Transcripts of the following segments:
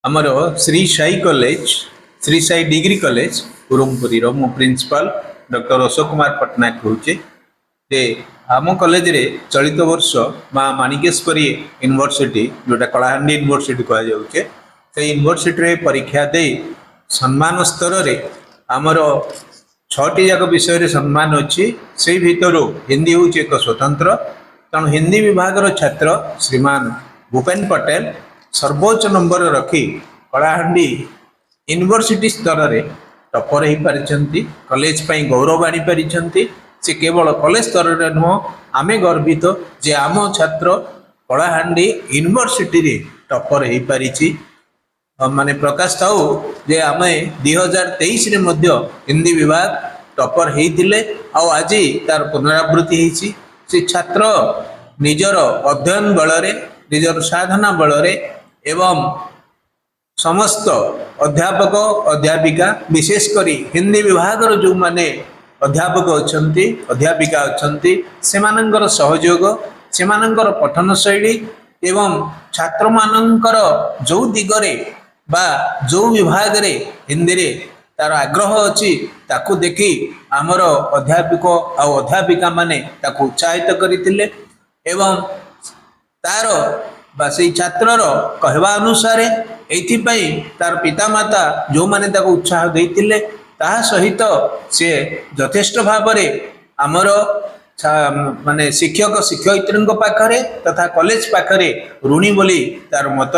आमर Shri Sai college Shri Sai degree college Brahmapuri मो principal doctor Ashok Kumar Pattanaik कहूचे जे आम कॉलेज रे चलित वर्ष माँ माणिकेश्वरी यूनिवर्सिटी जोटा कलाहांडी यूनिवर्सिटी कहुचे से यूनिवर्सिटी रे परीक्षा दे सम्मान स्तर रे आमर 6टी जाक विषय रे सम्मान अच्छी से भितर हिंदी हूँ एक स्वतंत्र तेणु हिंदी विभाग छात्र श्रीमान भूपेन पटेल सर्वोच्च नंबर रखी कलाहांडी यूनिवर्सिटी स्तर रे टपर हो पारिछंती कॉलेज पई गौरव आनी पारिछंती से केवल कॉलेज स्तर रे नुह आमे गर्वित जे आम छात्र कलाहांडी यूनिवर्सिटी रे टपर हो पारिछि माने प्रकाश साहू जे आमे 2023 रे मध्य हिंदी विभाग टपर हेइतिले आ आज तार पुनरावृत्ति हेछि से छात्र निजर अध्ययन बल रे निजर साधना बल रे एवं समस्त अध्यापक अध्यापिका विशेषकर हिंदी विभाग जो माने अध्यापक अच्छी अध्यापिका अच्छी से सहयोग से पठन शैली एवं छात्र मानकर जो दिगरे बा जो विभाग रे हिंदी रे तार आग्रह अच्छी ताकू देखी आमर अध्यापक आ अध्यापिका माने ताकू उत्साहित करथिले एवं तार बा से छात्रर कहवा अनुसार एथिपाई तार पितामाता जो माने ताको उत्साह देइतिले ताहा सहित से यथेष्ट भाव रे आमर माने शिक्षक शिक्षयित्री पाखरे तथा कॉलेज पाखरे ऋणी बोली तार मत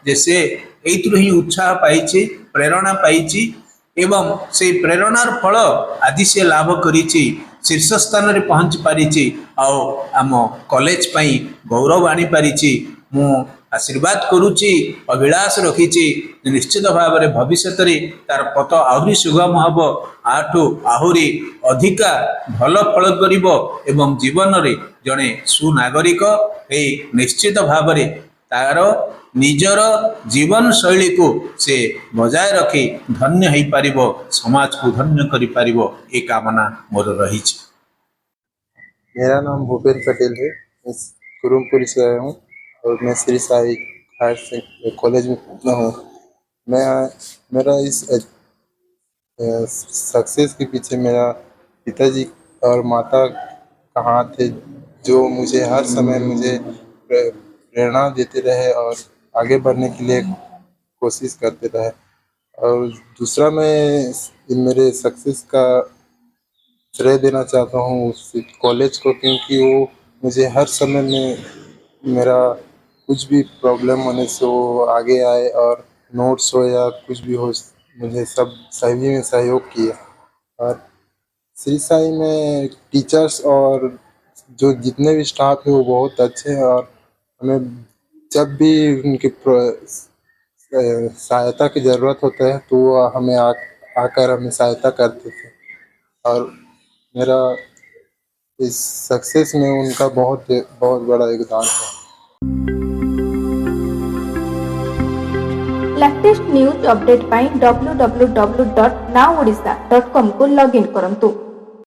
जे से एइथु ही उत्साह पाइछि प्रेरणा पाइछि एवं से प्रेरणार फल आदि से लाभ करिछि शीर्ष स्थान रे पहुंच पारिछि आ आम कॉलेज पई गौरव आनी पारिछि मु आशीर्वाद करुच्ची अभिलाष रखी निश्चित भाव में भविष्य में तार पथ आहरी सुगम हम आठू आहरी अधिका भल फल कर जीवन में जड़े सुनागरिक निश्चित भाव में तार निजर जीवन शैली को से बजाय रखी धन्य हो पार समाज को धन्य कर ये कामना मोर रही। मेरा नाम भूपेन पटेल है, मैं कुरुमपुरी से आया हूँ और मैं श्री साई हायर कॉलेज में पढ़ता हूँ। मैं मेरा इस सक्सेस के पीछे मेरा पिताजी और माता का हाथ है जो मुझे हर समय मुझे प्रेरणा देते रहे और आगे बढ़ने के लिए कोशिश करते रहे। और दूसरा मैं मेरे सक्सेस का श्रेय देना चाहता हूँ उस कॉलेज को, क्योंकि वो मुझे हर समय में मेरा कुछ भी प्रॉब्लम होने से वो आगे आए और नोट्स हो या कुछ भी हो मुझे सब सभी में सहयोग किया। और श्री साई में टीचर्स और जो जितने भी स्टाफ है वो बहुत अच्छे हैं और हमें जब भी उनकी सहायता की ज़रूरत होता है तो वो हमें आकर हमें सहायता करते थे। और मेरा इस सक्सेस में उनका बहुत बड़ा योगदान है। लेटेस्ट न्यूज अपडेट पाई www.nowodisha.com को लॉगिन करंतु।